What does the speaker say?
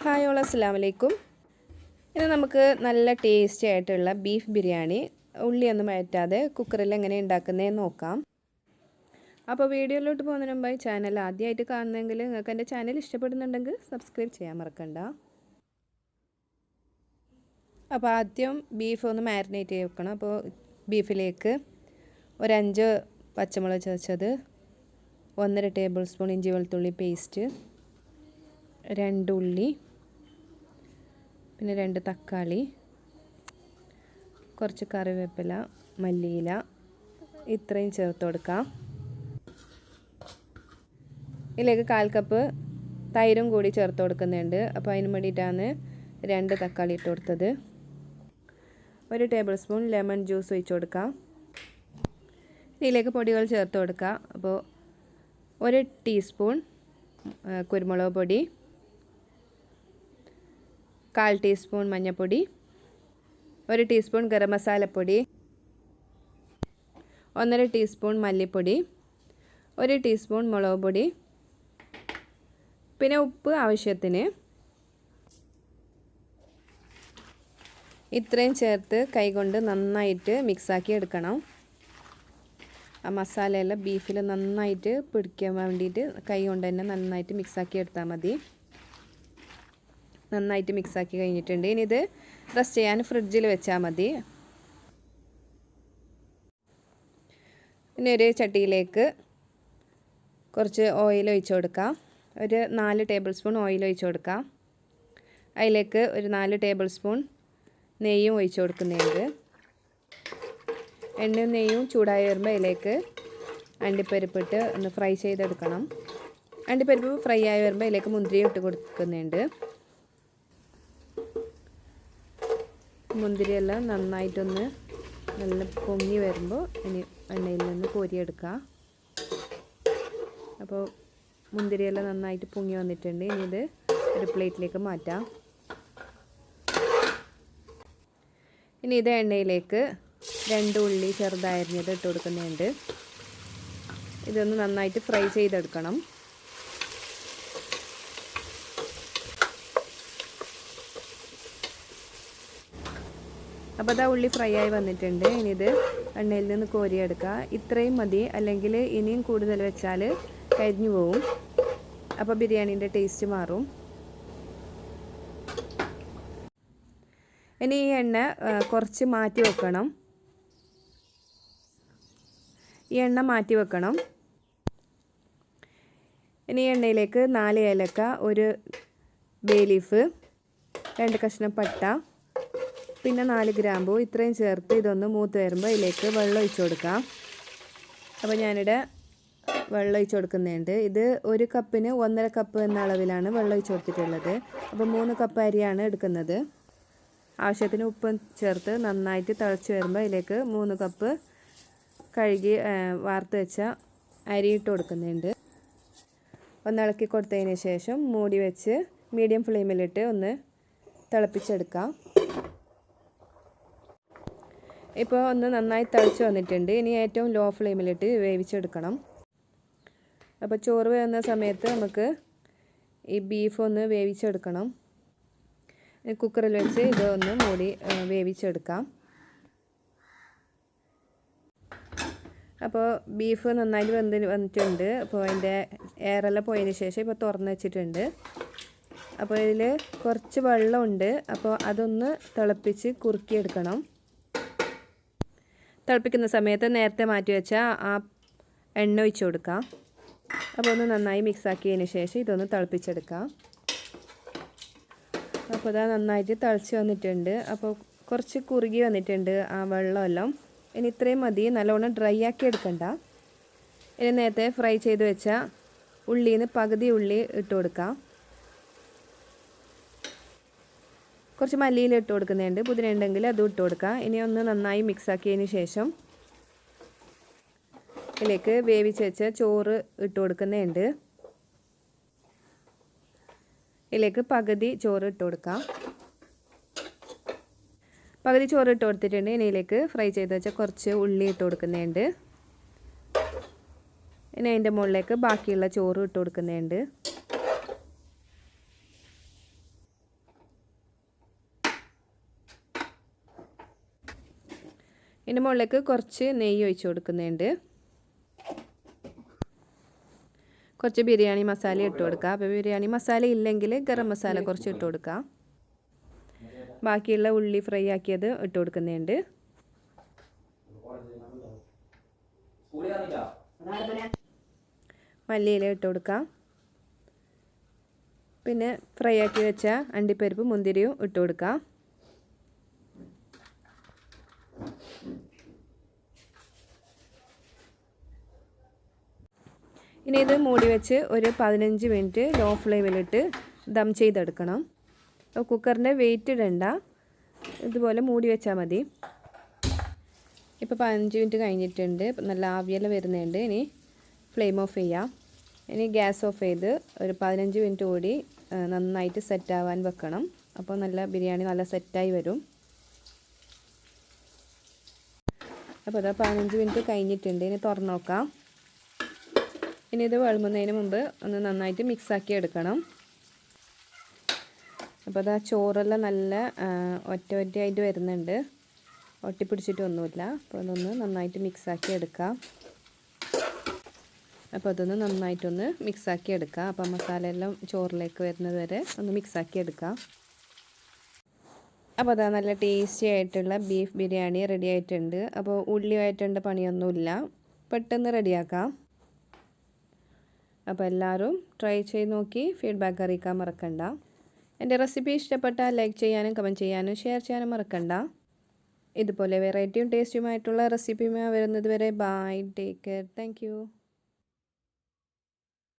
Hi all അസ്സലാമു അലൈക്കും. ഇന്ന് നമുക്ക് നല്ല ടേസ്റ്റി ആയിട്ടുള്ള ബീഫ് ബിരിയാണി ഉള്ളിയൊന്നും വഴറ്റാതെ കുക്കറിൽ എങ്ങനെ ഉണ്ടാക്കുന്നതെന്ന് നോക്കാം. അപ്പോൾ വീഡിയോയിലോട്ട് പോകുന്നതിന് മുമ്പായി ചാനൽ ആദ്യമായിട്ട് കാണുന്നെങ്കിൽ നിങ്ങൾക്ക് എൻ്റെ ചാനൽ ഇഷ്ടപ്പെടുന്നുണ്ടെങ്കിൽ സബ്സ്ക്രൈബ് ചെയ്യാൻ മറക്കണ്ട. അപ്പോൾ ആദ്യം ബീഫ് ഒന്ന് മാരിനേറ്റ് ചെയ്ത് വെക്കണം. അപ്പോൾ ബീഫിലേക്ക് ഒരു 5 പച്ചമുളക് ചതച്ചത്, 1.5 ടേബിൾ സ്പൂൺ ഇഞ്ചി വെളുത്തുള്ളി പേസ്റ്റ്, 2 ഉള്ളി, പിന്നെ 2 തക്കാളി, കുറച്ച് കറിവേപ്പില, മല്ലിയില, ഇത്രയും ചേർത്ത് കൊടുക്കാം. ഇതിലേക്ക് 1/4 കപ്പ് തൈരും കൂടി ചേർത്ത് കൊടുക്കുന്നുണ്ട്. അപ്പോൾ അതിന് വേണ്ടിയിട്ടാണ് 2 തക്കാളി ഇട്ട് കൊടുത്തത്. 1 ടേബിൾ സ്പൂൺ ലെമൺ ജ്യൂസ് ഒഴിച്ച് കൊടുക്കാം. ഇതിലേക്ക് പൊടികൾ ചേർത്ത് കൊടുക്കുക. അപ്പോൾ 1 ടീസ്പൂൺ കുരുമുളക് പൊടി, 1/4 ടീസ്പൂൺ മഞ്ഞൾപ്പൊടി, 1 ടീസ്പൂൺ ഗരം മസാലപ്പൊടി, 1.5 ടീസ്പൂൺ മല്ലിപ്പൊടി, 1 ടീസ്പൂൺ മുളക് പൊടി, പിന്നെ ഉപ്പ് ആവശ്യത്തിന്. ഇത്രയും ചേർത്ത് കൈകൊണ്ട് നന്നായിട്ട് മിക്സാക്കി എടുക്കണം. ആ മസാലയെല്ലാം ബീഫിൽ നന്നായിട്ട് പിടിക്കാൻ വേണ്ടിയിട്ട് കൈ കൊണ്ട് തന്നെ നന്നായിട്ട് മിക്സാക്കി എടുത്താൽ മതി. നന്നായിട്ട് മിക്സാക്കി കഴിഞ്ഞിട്ടുണ്ട്. ഇനി ഇത് റെസ്റ്റ് ചെയ്യാൻ ഫ്രിഡ്ജിൽ വെച്ചാൽ മതി. ഇനി ഒരു ചട്ടിയിലേക്ക് കുറച്ച് ഓയിൽ ഒഴിച്ച് കൊടുക്കാം. ഒരു 4 ടേബിൾ സ്പൂൺ ഓയിൽ ഒഴിച്ച് കൊടുക്കാം. അതിലേക്ക് ഒരു 4 ടേബിൾ സ്പൂൺ നെയ്യും ഒഴിച്ച് കൊടുക്കുന്നുണ്ട്. എണ്ണയും നെയ്യും ചൂടായി വരുമ്പോൾ അതിലേക്ക് അണ്ടിപ്പരിപ്പിട്ട് ഒന്ന് ഫ്രൈ ചെയ്തെടുക്കണം. അണ്ടിപ്പരിപ്പ് ഫ്രൈ ആയി വരുമ്പോൾ അതിലേക്ക് മുന്തിരി ഇട്ട് കൊടുക്കുന്നുണ്ട്. മുന്തിരിയെല്ലാം നന്നായിട്ടൊന്ന് നല്ല പൊങ്ങി വരുമ്പോൾ ഇനി എണ്ണയിൽ നിന്ന് കോരിയെടുക്കുക. അപ്പോൾ മുന്തിരിയെല്ലാം നന്നായിട്ട് പൊങ്ങി വന്നിട്ടുണ്ട്. ഇനി ഇത് ഒരു പ്ലേറ്റിലേക്ക് മാറ്റാം. ഇനി ഇത് എണ്ണയിലേക്ക് 2 ഉള്ളി ചെറുതായിരിഞ്ഞത് ഇട്ട് കൊടുക്കുന്നുണ്ട്. ഇതൊന്ന് നന്നായിട്ട് ഫ്രൈ ചെയ്തെടുക്കണം. അപ്പോൾ അതാ ഉള്ളി ഫ്രൈ ആയി വന്നിട്ടുണ്ട്. ഇനി ഇത് എണ്ണയിൽ നിന്ന് കോരിയെടുക്കുക. ഇത്രയും മതി, അല്ലെങ്കിൽ ഇനിയും കൂടുതൽ വെച്ചാൽ കരിഞ്ഞു പോവും. അപ്പോൾ ബിരിയാണീൻ്റെ ടേസ്റ്റ് മാറും. ഇനി ഈ എണ്ണ കുറച്ച് മാറ്റി വെക്കണം. ഈ എണ്ണ മാറ്റി വെക്കണം. ഇനി എണ്ണയിലേക്ക് 4 ഏലക്ക, 1 ബേ ലീഫ്, 2 കഷ്ണം പട്ട, പിന്നെ 4 ഗ്രാമ്പൂ, ഇത്രയും ചേർത്ത് ഇതൊന്ന് മൂത്ത് വരുമ്പോൾ ഇതിലേക്ക് വെള്ളം ഒഴിച്ച് കൊടുക്കാം. അപ്പോൾ ഞാനിവിടെ വെള്ളം ഒഴിച്ച് കൊടുക്കുന്നുണ്ട്. ഇത് 1 കപ്പിന് 1.5 കപ്പ് എന്ന അളവിലാണ് വെള്ളം ഒഴിച്ച് കൊടുത്തിട്ടുള്ളത്. അപ്പോൾ 3 കപ്പ് അരിയാണ് എടുക്കുന്നത്. ആവശ്യത്തിന് ഉപ്പും ചേർത്ത് നന്നായിട്ട് തിളച്ച് വരുമ്പോൾ ഇതിലേക്ക് 3 കപ്പ് കഴുകി വാർത്ത് വെച്ച അരി ഇട്ട് കൊടുക്കുന്നുണ്ട്. ഒന്ന് ഇളക്കി കൊടുത്തതിന് ശേഷം മൂടി വെച്ച് മീഡിയം ഫ്ലെയിമിലിട്ട് ഒന്ന് തിളപ്പിച്ചെടുക്കാം. ഇപ്പോൾ ഒന്ന് നന്നായി തിളച്ച് വന്നിട്ടുണ്ട്. ഇനി ഏറ്റവും ലോ ഫ്ലെയിമിലിട്ട് വേവിച്ചെടുക്കണം. അപ്പോൾ ചോറ് വേവുന്ന സമയത്ത് നമുക്ക് ഈ ബീഫ് ഒന്ന് വേവിച്ചെടുക്കണം. കുക്കറിൽ വെച്ച് ഇതൊന്ന് മൂടി വേവിച്ചെടുക്കാം. അപ്പോൾ ബീഫ് നന്നായിട്ട് വന്നിട്ടുണ്ട്. അപ്പോൾ അതിൻ്റെ എയറെല്ലാം പോയതിന് ശേഷം ഇപ്പോൾ തുറന്ന് വെച്ചിട്ടുണ്ട്. അപ്പോൾ ഇതിൽ കുറച്ച് വെള്ളമുണ്ട്. അപ്പോൾ അതൊന്ന് തിളപ്പിച്ച് കുറുക്കിയെടുക്കണം. തിളപ്പിക്കുന്ന സമയത്ത് നേരത്തെ മാറ്റി വെച്ച ആ എണ്ണ ഒഴിച്ച് കൊടുക്കാം. അപ്പോൾ ഒന്ന് നന്നായി മിക്സാക്കിയതിന് ശേഷം ഇതൊന്ന് തിളപ്പിച്ചെടുക്കാം. അപ്പോൾ ഇതാ നന്നായിട്ട് തിളച്ച് വന്നിട്ടുണ്ട്. അപ്പോൾ കുറച്ച് കുറുകി വന്നിട്ടുണ്ട് ആ വെള്ളമെല്ലാം. ഇനി ഇത്രയും മതി, നല്ലോണം ഡ്രൈ ആക്കി എടുക്കണ്ട. ഇനി നേരത്തെ ഫ്രൈ ചെയ്ത് വെച്ച ഉള്ളിയിൽ നിന്ന് പകുതി ഉള്ളി ഇട്ട് കൊടുക്കാം. കുറച്ച് മല്ലിയില ഇട്ട് കൊടുക്കുന്നുണ്ട്. പുതിന ഉണ്ടെങ്കിൽ അതും ഇട്ട് കൊടുക്കാം. ഇനി ഒന്ന് നന്നായി മിക്സാക്കിയതിന് ശേഷം ഇതിലേക്ക് വേവിച്ച് വെച്ച ചോറ് ഇട്ട് കൊടുക്കുന്നുണ്ട്. ഇതിലേക്ക് പകുതി ചോറ് ഇട്ട് കൊടുക്കാം. പകുതി ചോറ് ഇട്ട് കൊടുത്തിട്ടുണ്ട്. ഇനി ഇതിലേക്ക് ഫ്രൈ ചെയ്ത് വെച്ച കുറച്ച് ഉള്ളി ഇട്ട് കൊടുക്കുന്നുണ്ട്. ഇനി അതിൻ്റെ മുകളിലേക്ക് ബാക്കിയുള്ള ചോറ് ഇട്ട് കൊടുക്കുന്നുണ്ട്. ഇതിൻ്റെ മുകളിലേക്ക് കുറച്ച് നെയ്യ് ഒഴിച്ച് കൊടുക്കുന്നുണ്ട്. കുറച്ച് ബിരിയാണി മസാല ഇട്ട് കൊടുക്കുക. അപ്പോൾ ബിരിയാണി മസാല ഇല്ലെങ്കിൽ ഗരം മസാല കുറച്ച് ഇട്ട് കൊടുക്കുക. ബാക്കിയുള്ള ഉള്ളി ഫ്രൈ ആക്കിയത് ഇട്ട് കൊടുക്കുന്നുണ്ട്. മല്ലിയില ഇട്ട് കൊടുക്കാം. പിന്നെ ഫ്രൈ ആക്കി വെച്ച അണ്ടിപ്പരിപ്പ് മുന്തിരിയും ഇട്ട് കൊടുക്കാം. ഇനി ഇത് മൂടി വെച്ച് ഒരു 15 മിനിറ്റ് ലോ ഫ്ലെയിമിലിട്ട് ദം ചെയ്തെടുക്കണം. കുക്കറിൻ്റെ വെയിറ്റ് ഇടണ്ട, ഇതുപോലെ മൂടി വെച്ചാൽ മതി. ഇപ്പോൾ 15 മിനിറ്റ് കഴിഞ്ഞിട്ടുണ്ട്. നല്ല ആവിയെല്ലാം വരുന്നുണ്ട്. ഇനി ഫ്ലെയിം ഓഫ് ചെയ്യാം. ഇനി ഗ്യാസ് ഓഫ് ചെയ്ത് ഒരു 15 മിനിറ്റ് കൂടി നന്നായിട്ട് സെറ്റാവാൻ വെക്കണം. അപ്പോൾ നല്ല ബിരിയാണി നല്ല സെറ്റായി വരും. അപ്പോൾ അത് 15 മിനിറ്റ് കഴിഞ്ഞിട്ടുണ്ട്. ഇനി തുറന്ന് നോക്കാം. ഇനി ഇത് വിളമ്പുന്നതിന് മുമ്പ് ഒന്ന് നന്നായിട്ട് മിക്സാക്കി എടുക്കണം. അപ്പോൾ അത് ആ ചോറെല്ലാം നല്ല ഒറ്റയായിട്ട് വരുന്നുണ്ട്, ഒട്ടിപ്പിടിച്ചിട്ടൊന്നുമില്ല. അപ്പോൾ അതൊന്ന് നന്നായിട്ട് മിക്സാക്കി എടുക്കാം. അപ്പോൾ അതൊന്ന് നന്നായിട്ടൊന്ന് മിക്സാക്കി എടുക്കാം. അപ്പോൾ മസാല എല്ലാം ചോറിലേക്ക് വരുന്നത് വരെ ഒന്ന് മിക്സാക്കി എടുക്കാം. അപ്പോൾ അതാ നല്ല ടേസ്റ്റി ആയിട്ടുള്ള ബീഫ് ബിരിയാണി റെഡി ആയിട്ടുണ്ട്. അപ്പോൾ ഉള്ളി വഴറ്റേണ്ട പണിയൊന്നുമില്ല, പെട്ടെന്ന് റെഡിയാക്കാം. അപ്പോൾ എല്ലാവരും ട്രൈ ചെയ്ത് നോക്കി ഫീഡ്ബാക്ക് അറിയിക്കാൻ മറക്കണ്ട. എൻ്റെ റെസിപ്പി ഇഷ്ടപ്പെട്ടാൽ ലൈക്ക് ചെയ്യാനും കമൻറ്റ് ചെയ്യാനും ഷെയർ ചെയ്യാനും മറക്കണ്ട. ഇതുപോലെ വെറൈറ്റിയും ടേസ്റ്റിയുമായിട്ടുള്ള റെസിപ്പിയുമായി വരുന്നത് വരെ bye, take care, thank U.